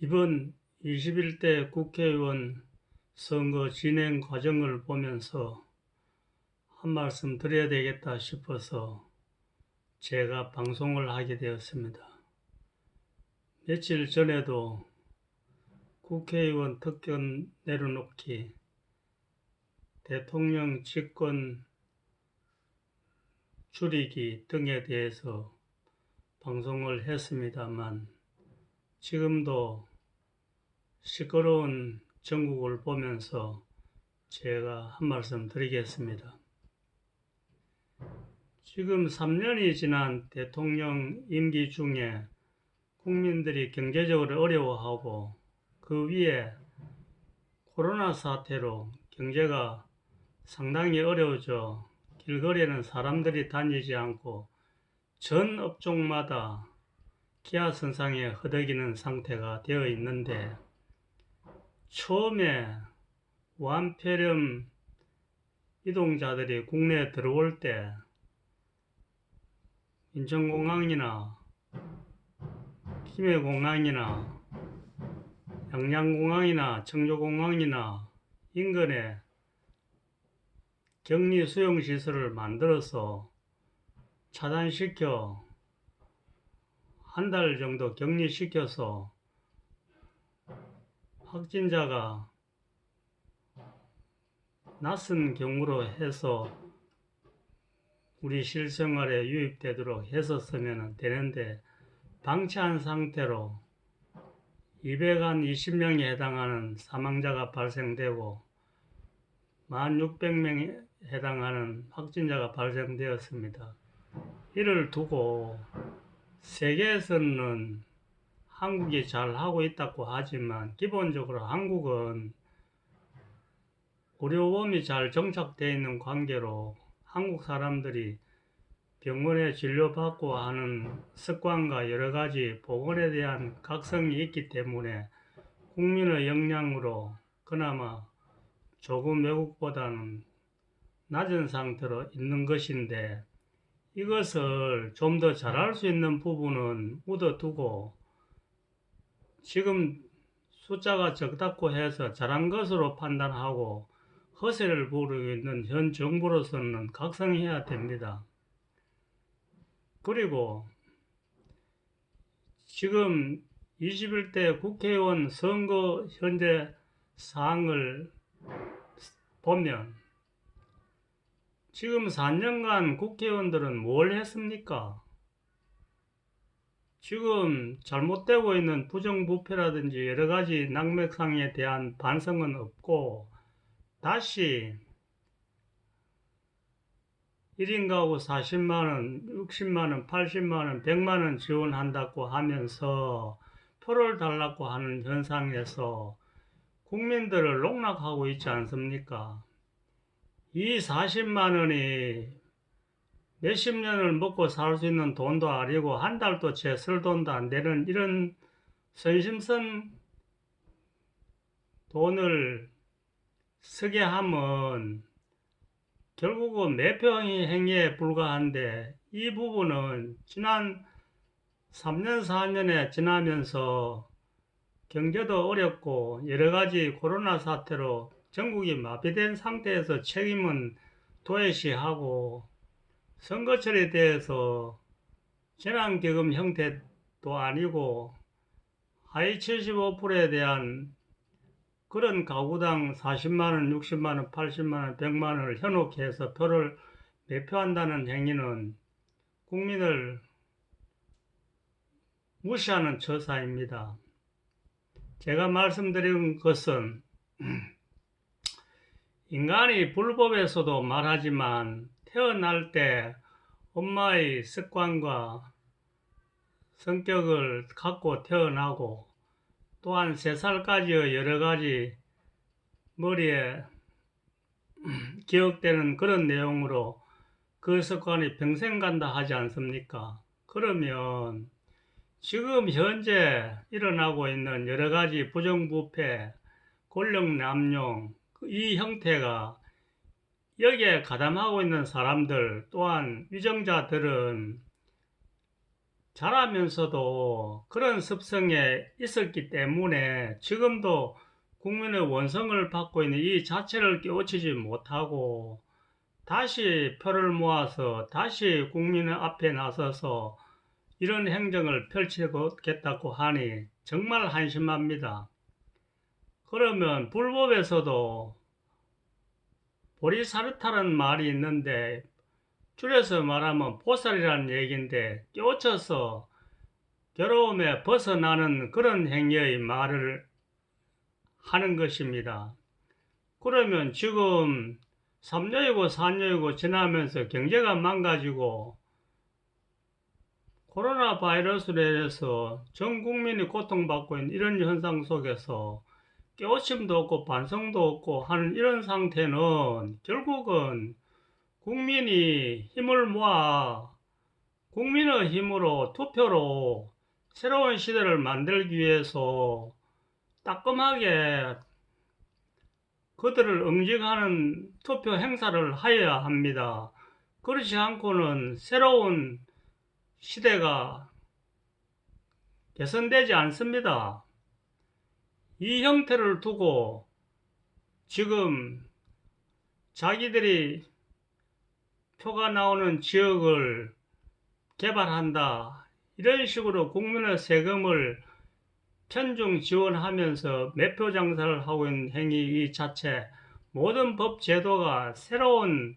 이번 21대 국회의원 선거 진행 과정을 보면서 한 말씀 드려야 되겠다 싶어서 제가 방송을 하게 되었습니다. 며칠 전에도 국회의원 특권 내려놓기, 대통령 직권 줄이기 등에 대해서 방송을 했습니다만, 지금도 시끄러운 전국을 보면서 제가 한 말씀 드리겠습니다. 지금 3년이 지난 대통령 임기 중에 국민들이 경제적으로 어려워하고, 그 위에 코로나 사태로 경제가 상당히 어려워져 길거리에는 사람들이 다니지 않고 전 업종마다 기아선상에 허덕이는 상태가 되어 있는데, 처음에 완폐렴 이동자들이 국내에 들어올 때 인천공항이나 김해공항이나 양양공항이나 청주공항이나 인근에 격리 수용시설을 만들어서 차단시켜 한 달 정도 격리시켜서 확진자가 낯선 경우로 해서 우리 실생활에 유입되도록 했었으면 되는데, 방치한 상태로 220명에 해당하는 사망자가 발생되고 1600명에 해당하는 확진자가 발생되었습니다. 이를 두고 세계에서는 한국이 잘 하고 있다고 하지만, 기본적으로 한국은 의료보험이 잘 정착되어 있는 관계로 한국 사람들이 병원에 진료받고 하는 습관과 여러 가지 보건에 대한 각성이 있기 때문에 국민의 역량으로 그나마 조금 외국보다는 낮은 상태로 있는 것인데, 이것을 좀 더 잘할 수 있는 부분은 묻어두고, 지금 숫자가 적다고 해서 잘한 것으로 판단하고 허세를 부리고 있는 현 정부로서는 각성해야 됩니다. 그리고 지금 21대 국회의원 선거 현재 사항을 보면, 지금 4년간 국회의원들은 뭘 했습니까? 지금 잘못되고 있는 부정부패라든지 여러 가지 낙맥상에 대한 반성은 없고, 다시 1인 가구 40만원, 60만원, 80만원, 100만원 지원한다고 하면서 표를 달라고 하는 현상에서 국민들을 농락하고 있지 않습니까? 이 40만원이 몇십 년을 먹고 살 수 있는 돈도 아니고 한 달도 채 쓸 돈도 안 되는 이런 선심성 돈을 쓰게 하면 결국은 매표 행위에 불과한데, 이 부분은 지난 3년, 4년에 지나면서 경제도 어렵고 여러 가지 코로나 사태로 전국이 마비된 상태에서 책임은 도외시하고, 선거철에 대해서 재난기금 형태도 아니고 하위 75%에 대한 그런 가구당 40만원, 60만원, 80만원, 100만원을 현혹해 해서 표를 매표한다는 행위는 국민을 무시하는 처사입니다. 제가 말씀드린 것은 인간이 불법에서도 말하지만 태어날 때 엄마의 습관과 성격을 갖고 태어나고, 또한 3살까지의 여러 가지 머리에 기억되는 그런 내용으로 그 습관이 평생 간다 하지 않습니까? 그러면 지금 현재 일어나고 있는 여러 가지 부정부패, 권력 남용, 이 형태가 여기에 가담하고 있는 사람들, 또한 위정자들은 잘하면서도 그런 습성에 있었기 때문에 지금도 국민의 원성을 받고 있는 이 자체를 깨우치지 못하고 다시 표를 모아서 다시 국민의 앞에 나서서 이런 행정을 펼치겠다고 하니 정말 한심합니다. 그러면 불법에서도 보리사르타라는 말이 있는데 줄여서 말하면 보살이라는 얘기인데 깨우쳐서 괴로움에 벗어나는 그런 행위의 말을 하는 것입니다. 그러면 지금 3년이고 4년이고 지나면서 경제가 망가지고 코로나 바이러스로 인해서 전 국민이 고통받고 있는 이런 현상 속에서 깨우침도 없고 반성도 없고 하는 이런 상태는 결국은 국민이 힘을 모아 국민의 힘으로 투표로 새로운 시대를 만들기 위해서 따끔하게 그들을 응징하는 투표 행사를 하여야 합니다. 그렇지 않고는 새로운 시대가 개선되지 않습니다. 이 형태를 두고 지금 자기들이 표가 나오는 지역을 개발한다. 이런 식으로 국민의 세금을 편중 지원하면서 매표 장사를 하고 있는 행위 이 자체 모든 법 제도가 새로운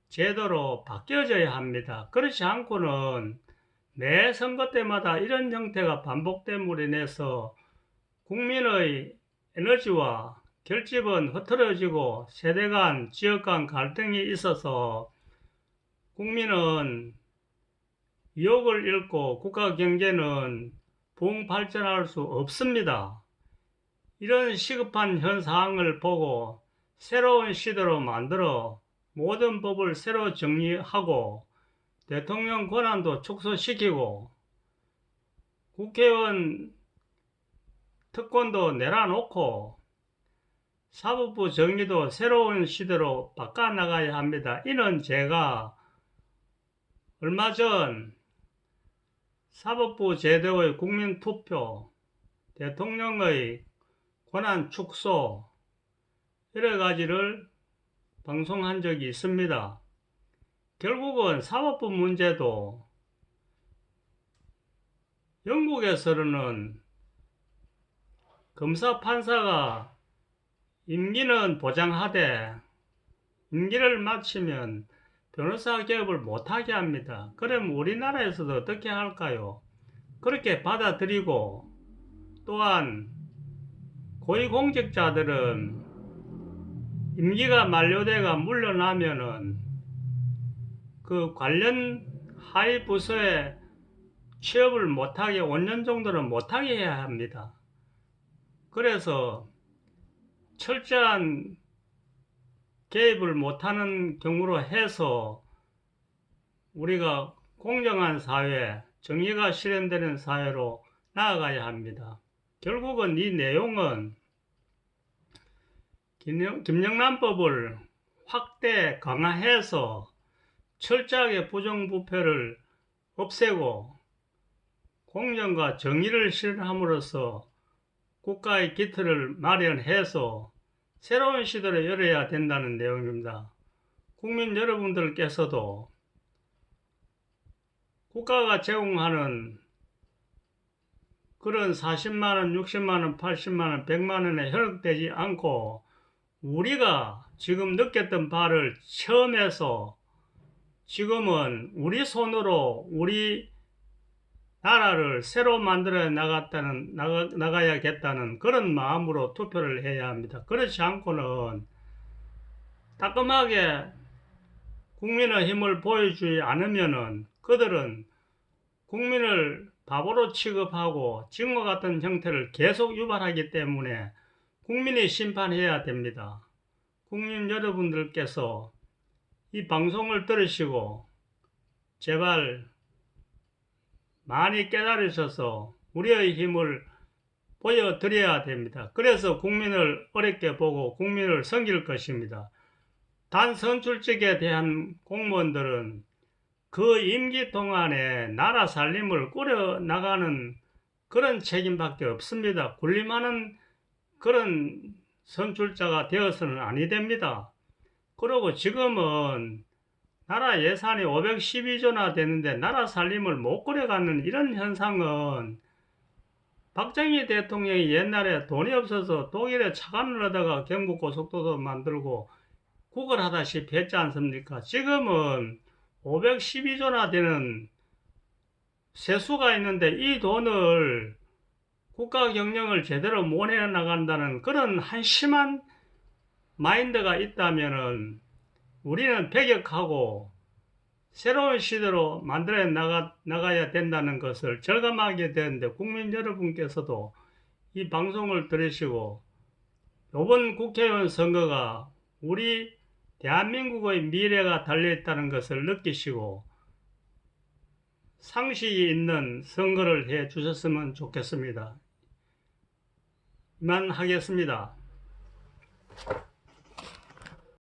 제도로 바뀌어져야 합니다. 그렇지 않고는 매 선거 때마다 이런 형태가 반복됨으로 인해서 국민의 에너지와 결집은 흐트러지고 세대 간, 지역 간 갈등이 있어서 국민은 유혹을 잃고 국가 경제는 부흥 발전할 수 없습니다. 이런 시급한 현 상황을 보고 새로운 시대로 만들어 모든 법을 새로 정리하고 대통령 권한도 축소시키고 국회의원 특권도 내려놓고 사법부 정리도 새로운 시대로 바꿔나가야 합니다. 이는 제가 얼마 전 사법부 제도의 국민투표, 대통령의 권한 축소 여러 가지를 방송한 적이 있습니다. 결국은 사법부 문제도 영국에서는 검사 판사가 임기는 보장하되 임기를 마치면 변호사 개업을 못하게 합니다. 그럼 우리나라에서도 어떻게 할까요? 그렇게 받아들이고 또한 고위공직자들은 임기가 만료돼가 물러나면은 그 관련 하위 부서에 취업을 못하게 5년 정도는 못하게 해야 합니다. 그래서 철저한 개입을 못하는 경우로 해서 우리가 공정한 사회, 정의가 실현되는 사회로 나아가야 합니다. 결국은 이 내용은 김영란법을 확대 강화해서 철저하게 부정부패를 없애고 공정과 정의를 실현함으로써 국가의 기틀을 마련해서 새로운 시대를 열어야 된다는 내용입니다. 국민 여러분들께서도 국가가 제공하는 그런 40만원, 60만원, 80만원, 100만원에 현혹되지 않고 우리가 지금 느꼈던 바를 체험해서 지금은 우리 손으로 우리 나라를 새로 만들어 나가야겠다는 그런 마음으로 투표를 해야 합니다. 그렇지 않고는 따끔하게 국민의 힘을 보여주지 않으면은 그들은 국민을 바보로 취급하고 지금과 같은 형태를 계속 유발하기 때문에 국민이 심판해야 됩니다. 국민 여러분들께서 이 방송을 들으시고 제발 많이 깨달으셔서 우리의 힘을 보여드려야 됩니다. 그래서 국민을 어렵게 보고 국민을 섬길 것입니다. 단 선출직에 대한 공무원들은 그 임기 동안에 나라 살림을 꾸려 나가는 그런 책임밖에 없습니다. 군림하는 그런 선출자가 되어서는 아니 됩니다. 그리고 지금은 나라 예산이 512조나 되는데 나라 살림을 못 꾸려가는 이런 현상은 박정희 대통령이 옛날에 돈이 없어서 독일에 차관을 하다가 경부고속도로 만들고 구걸하다시피 했지 않습니까? 지금은 512조나 되는 세수가 있는데 이 돈을 국가 경영을 제대로 못 해나간다는 그런 한심한 마인드가 있다면은 우리는 배격하고 새로운 시대로 만들어 나가야 된다는 것을 절감하게 되는데 국민 여러분께서도 이 방송을 들으시고 이번 국회의원 선거가 우리 대한민국의 미래가 달려있다는 것을 느끼시고 상식이 있는 선거를 해 주셨으면 좋겠습니다. 이만 하겠습니다.